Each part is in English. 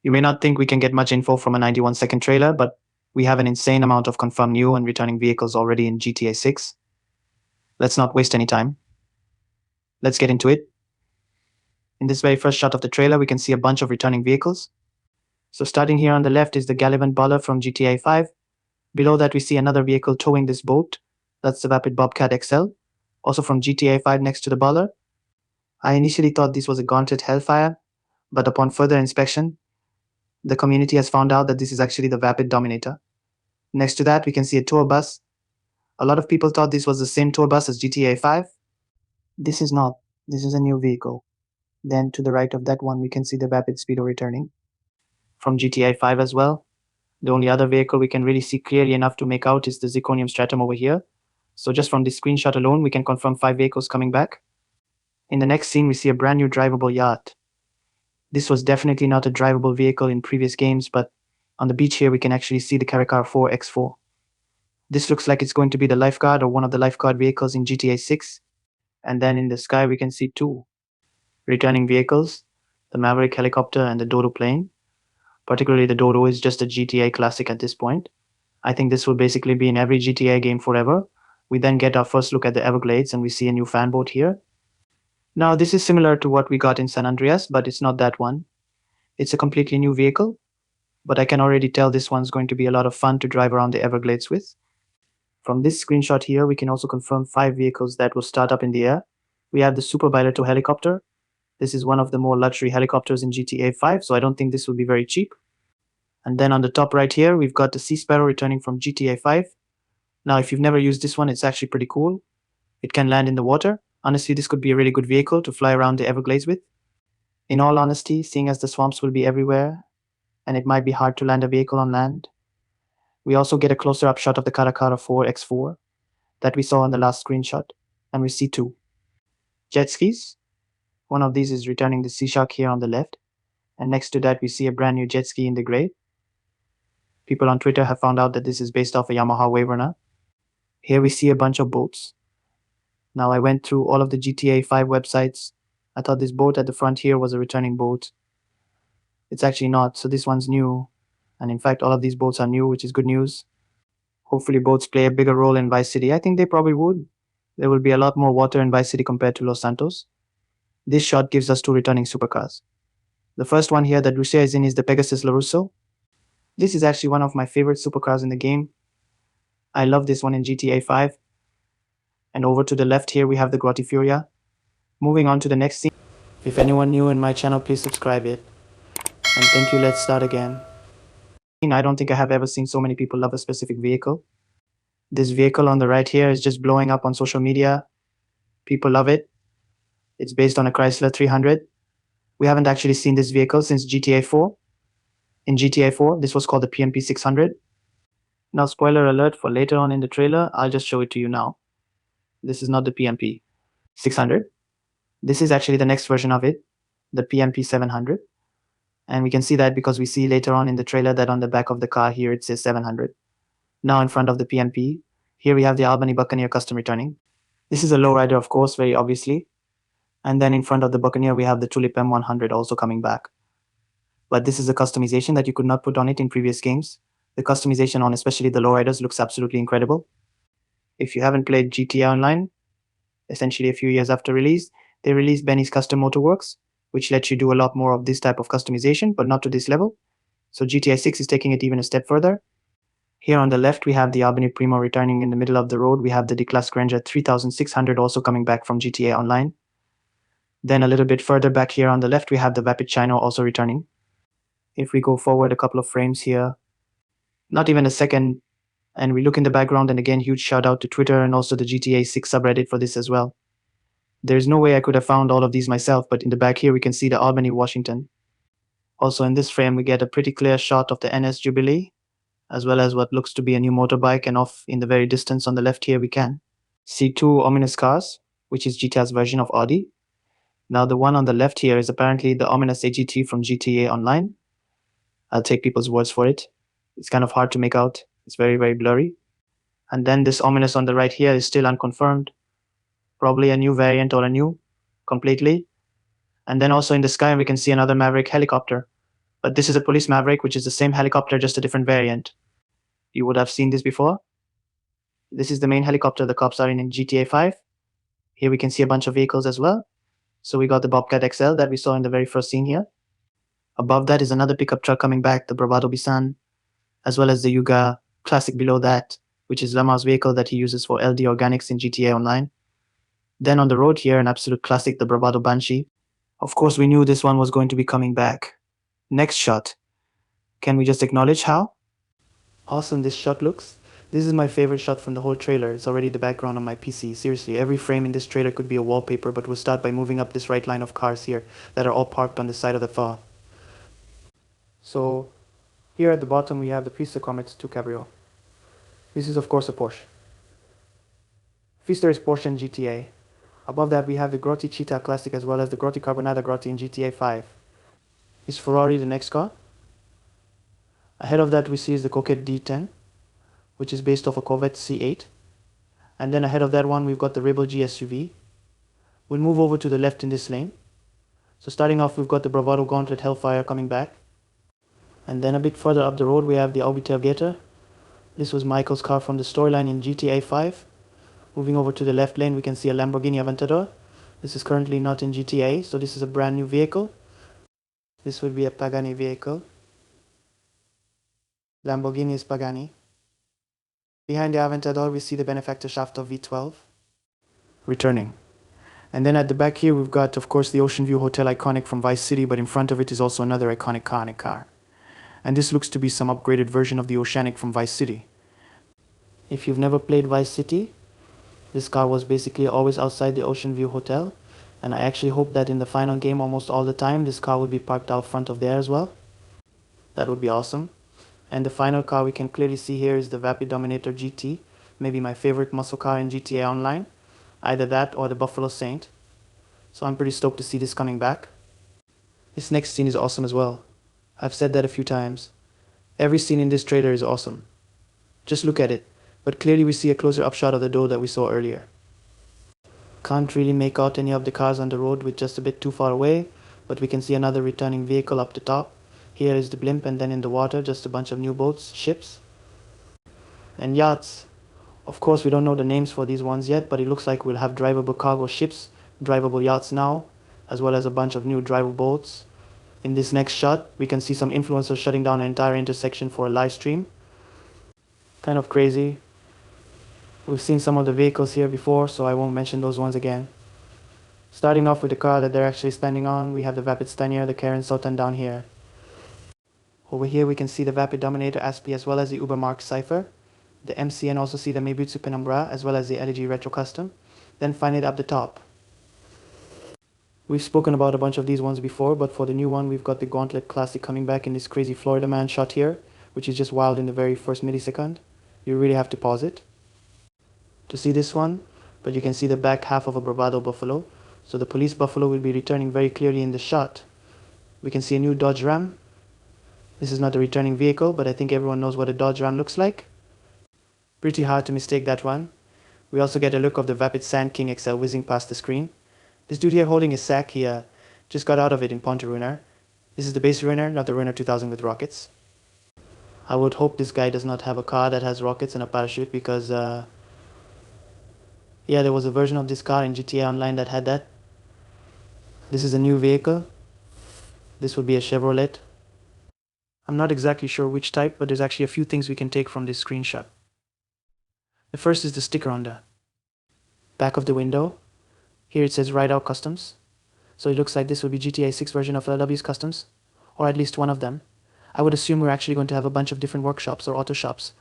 You may not think we can get much info from a 91-second trailer, but we have an insane amount of confirmed new and returning vehicles already in GTA 6. Let's not waste any time. Let's get into it. In this very first shot of the trailer, we can see a bunch of returning vehicles. So starting here on the left is the Gallivant Bowler from GTA 5. Below that we see another vehicle towing this boat. That's the Vapid Bobcat XL, also from GTA 5 next to the Bowler. I initially thought this was a Gauntlet Hellfire, but upon further inspection, the community has found out that this is actually the Vapid Dominator. Next to that we can see a tour bus. A lot of people thought this was the same tour bus as GTA 5. This is not. This is a new vehicle. Then to the right of that one we can see the Vapid Speedo returning from GTA 5 as well. The only other vehicle we can really see clearly enough to make out is the Zirconium Stratum over here. So just from this screenshot alone, we can confirm 5 vehicles coming back. In the next scene, we see a brand new drivable yacht. This was definitely not a drivable vehicle in previous games, but on the beach here, we can actually see the Caracar 4X4. This looks like it's going to be the lifeguard or one of the lifeguard vehicles in GTA 6. And then in the sky, we can see 2 returning vehicles, the Maverick helicopter and the Dodo plane. Particularly the Dodo is just a GTA classic at this point. I think this will basically be in every GTA game forever. We then get our first look at the Everglades and we see a new fan boat here. Now this is similar to what we got in San Andreas, but it's not that one. It's a completely new vehicle, but I can already tell this one's going to be a lot of fun to drive around the Everglades with. From this screenshot here, we can also confirm 5 vehicles that will start up in the air. We have the Super Biletto helicopter. This is one of the more luxury helicopters in GTA 5, so I don't think this will be very cheap. And then on the top right here, we've got the Sea Sparrow returning from GTA 5. Now, if you've never used this one, it's actually pretty cool. It can land in the water. Honestly, this could be a really good vehicle to fly around the Everglades with. In all honesty, seeing as the swamps will be everywhere, and it might be hard to land a vehicle on land, we also get a closer up shot of the Caracara 4X4 that we saw in the last screenshot, and we see 2 jet skis. One of these is returning the Sea Shark here on the left, and next to that we see a brand new jet ski in the gray. People on Twitter have found out that this is based off a Yamaha Wave Runner. Here we see a bunch of boats. Now I went through all of the GTA 5 websites. I thought this boat at the front here was a returning boat. It's actually not, so this one's new. And in fact, all of these boats are new, which is good news. Hopefully boats play a bigger role in Vice City. I think they probably would. There will be a lot more water in Vice City compared to Los Santos. This shot gives us 2 returning supercars. The first one here that Lucia is in is the Pegasus LaRusso. This is actually one of my favorite supercars in the game. I love this one in GTA 5. And over to the left here we have the Grottifuria. Moving on to the next scene. If anyone new in my channel, please subscribe it. And thank you, let's start again. I don't think I have ever seen so many people love a specific vehicle. This vehicle on the right here is just blowing up on social media. People love it. It's based on a Chrysler 300. We haven't actually seen this vehicle since GTA 4. In GTA 4, this was called the PMP 600. Now, spoiler alert for later on in the trailer, I'll just show it to you now. This is not the PMP 600. This is actually the next version of it, the PMP 700. And we can see that because we see later on in the trailer that on the back of the car here it says 700. Now in front of the PMP, here we have the Albany Buccaneer custom returning. This is a lowrider, of course, very obviously. And then in front of the Buccaneer, we have the Tulip M100 also coming back. But this is a customization that you could not put on it in previous games. The customization on especially the lowriders looks absolutely incredible. If you haven't played GTA Online, essentially a few years after release, they released Benny's Custom Motorworks, which lets you do a lot more of this type of customization, but not to this level. So GTA 6 is taking it even a step further. Here on the left, we have the Albany Primo returning in the middle of the road. We have the D-Class Granger 3600 also coming back from GTA Online. Then a little bit further back here on the left, we have the Vapid Chino also returning. If we go forward a couple of frames here, not even a second, and we look in the background, and again, huge shout out to Twitter and also the GTA 6 subreddit for this as well. There's no way I could have found all of these myself, but in the back here we can see the Albany, Washington. Also in this frame we get a pretty clear shot of the NS Jubilee, as well as what looks to be a new motorbike, and off in the very distance on the left here we can see 2 ominous cars, which is GTA's version of Audi. Now the one on the left here is apparently the ominous AGT from GTA Online. I'll take people's words for it. It's kind of hard to make out. It's very, very blurry. And then this ominous on the right here is still unconfirmed. Probably a new variant or a new completely. And then also in the sky we can see another Maverick helicopter. But this is a police Maverick, which is the same helicopter, just a different variant. You would have seen this before. This is the main helicopter the cops are in GTA 5. Here we can see a bunch of vehicles as well. So we got the Bobcat XL that we saw in the very first scene here. Above that is another pickup truck coming back, the Bravado Bisan, as well as the Yuga Classic below that, which is Lamar's vehicle that he uses for LD Organics in GTA Online. Then on the road here, an absolute classic, the Bravado Banshee. Of course, we knew this one was going to be coming back. Next shot. Can we just acknowledge how awesome this shot looks? This is my favorite shot from the whole trailer. It's already the background on my PC. Seriously, every frame in this trailer could be a wallpaper, but we'll start by moving up this right line of cars here that are all parked on the side of the far. So here at the bottom we have the Physice Comet 2 Cabrio. This is of course a Porsche. Pfister is Porsche in GTA. Above that we have the Grotti Cheetah Classic as well as the Grotti Carbonata Grotti in GTA 5. Is Ferrari the next car? Ahead of that we see is the Coquette D10, which is based off a Corvette C8. And then ahead of that one we've got the Rebel G SUV. We'll move over to the left in this lane. So starting off we've got the Bravado Gauntlet Hellfire coming back. And then a bit further up the road we have the Audi Tailgater. This was Michael's car from the storyline in GTA 5. Moving over to the left lane we can see a Lamborghini Aventador. This is currently not in GTA, so this is a brand new vehicle. This would be a Pagani vehicle. Lamborghini is Pagani. Behind the Aventador we see the benefactor shaft of V12. Returning. And then at the back here we've got of course the Ocean View Hotel iconic from Vice City, but in front of it is also another iconic car. And this looks to be some upgraded version of the Oceanic from Vice City. If you've never played Vice City, this car was basically always outside the Ocean View Hotel, and I actually hope that in the final game almost all the time this car would be parked out front of there as well. That would be awesome. And the final car we can clearly see here is the Vapid Dominator GT, maybe my favorite muscle car in GTA Online, either that or the Buffalo Saint. So I'm pretty stoked to see this coming back. This next scene is awesome as well. I've said that a few times. Every scene in this trailer is awesome. Just look at it, but clearly we see a closer up shot of the door that we saw earlier. Can't really make out any of the cars on the road with just a bit too far away, but we can see another returning vehicle up the top. Here is the blimp, and then in the water just a bunch of new boats, ships, and yachts. Of course we don't know the names for these ones yet, but it looks like we'll have drivable cargo ships, drivable yachts now, as well as a bunch of new drivable boats. In this next shot, we can see some influencers shutting down an entire intersection for a live stream. Kind of crazy. We've seen some of the vehicles here before, so I won't mention those ones again. Starting off with the car that they're actually standing on, we have the Vapid Stanier, the Karen Sultan down here. Over here we can see the Vapid Dominator Aspi as well as the Ubermark Cypher, the MC, and also see the Meibutsu Penumbra as well as the LG Retro Custom. Then finally up the top, we've spoken about a bunch of these ones before, but for the new one we've got the Gauntlet Classic coming back in this crazy Florida man shot here, which is just wild in the very first millisecond. You really have to pause it to see this one, but you can see the back half of a Bravado Buffalo. So the police Buffalo will be returning very clearly in the shot. We can see a new Dodge Ram. This is not a returning vehicle, but I think everyone knows what a Dodge Ram looks like. Pretty hard to mistake that one. We also get a look of the Vapid Sand King XL whizzing past the screen. This dude here holding his sack, he just got out of it in Ponte Ruiner. This is the base Ruiner, not the Ruiner 2000 with rockets. I would hope this guy does not have a car that has rockets and a parachute, because yeah, there was a version of this car in GTA Online that had that. This is a new vehicle. This would be a Chevrolet. I'm not exactly sure which type, but there's actually a few things we can take from this screenshot. The first is the sticker on the back of the window. Here it says Ride Out Customs. So it looks like this will be GTA 6 version of LW's Customs, or at least one of them. I would assume we're actually going to have a bunch of different workshops or auto shops.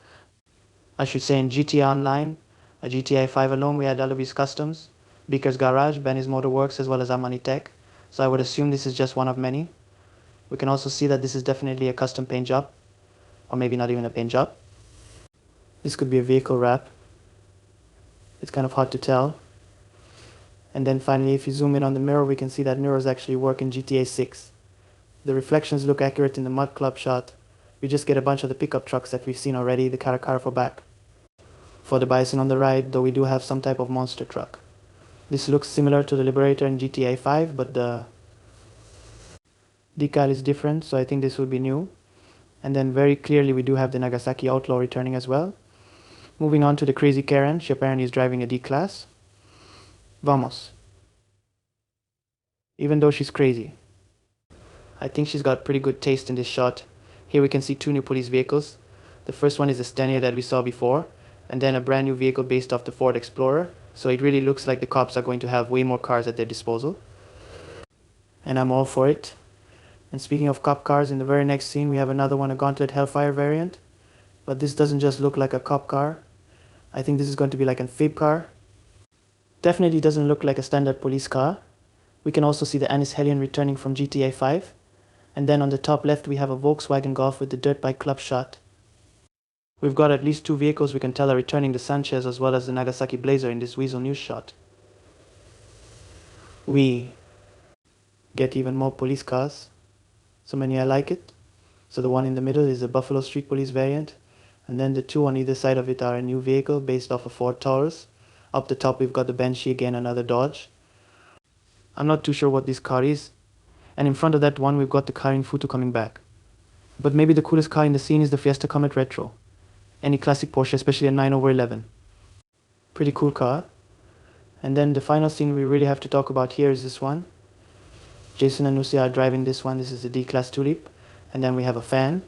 I should say in GTA Online, a GTA 5 alone, we had LW's Customs, Beaker's Garage, Benny's Motor Works, as well as Armani Tech. So I would assume this is just one of many. We can also see that this is definitely a custom paint job, or maybe not even a paint job. This could be a vehicle wrap. It's kind of hard to tell. And then finally, if you zoom in on the mirror, we can see that mirrors actually work in GTA 6. The reflections look accurate in the Mud Club shot. We just get a bunch of the pickup trucks that we've seen already, the Caracara for back. For the Bison on the right, though, we do have some type of monster truck. This looks similar to the Liberator in GTA 5, but the Decal is different, so I think this will be new. And then very clearly we do have the Nagasaki Outlaw returning as well. Moving on to the Crazy Karen, she apparently is driving a D-Class. Vamos. Even though she's crazy, I think she's got pretty good taste in this shot. Here we can see two new police vehicles. The first one is the Stania that we saw before, and then a brand new vehicle based off the Ford Explorer. So it really looks like the cops are going to have way more cars at their disposal. And I'm all for it. And speaking of cop cars, in the very next scene we have another one, a Gauntlet Hellfire variant. But this doesn't just look like a cop car. I think this is going to be like a fib car. Definitely doesn't look like a standard police car. We can also see the Anis Hellion returning from GTA 5. And then on the top left we have a Volkswagen Golf with the dirt bike club shot. We've got at least two vehicles we can tell are returning, the Sanchez as well as the Nagasaki Blazer in this Weasel News shot. We get even more police cars. So many I like it. So the one in the middle is the Buffalo Street Police variant. And then the two on either side of it are a new vehicle based off a Ford Taurus. Up the top we've got the Banshee, again another Dodge. I'm not too sure what this car is. And in front of that one we've got the car in Futu coming back. But maybe the coolest car in the scene is the Fiesta Comet Retro. Any classic Porsche, especially a 9/11. Pretty cool car. And then the final scene we really have to talk about here is this one. Jason and Lucia are driving this one. This is the D-Class Tulip. And then we have a fan.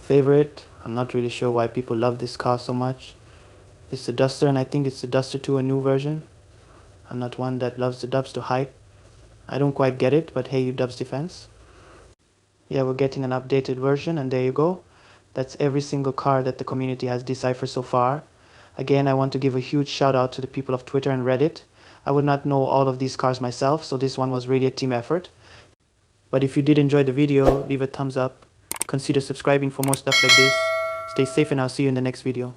Favorite. I'm not really sure why people love this car so much. It's the Duster, and I think it's the Duster 2, a new version. I'm not one that loves the dubs to hype. I don't quite get it, but hey, you dubs defense. Yeah, we're getting an updated version, and there you go. That's every single car that the community has deciphered so far. Again, I want to give a huge shout out to the people of Twitter and Reddit. I would not know all of these cars myself, so this one was really a team effort. But if you did enjoy the video, leave a thumbs up. Consider subscribing for more stuff like this. Stay safe, and I'll see you in the next video.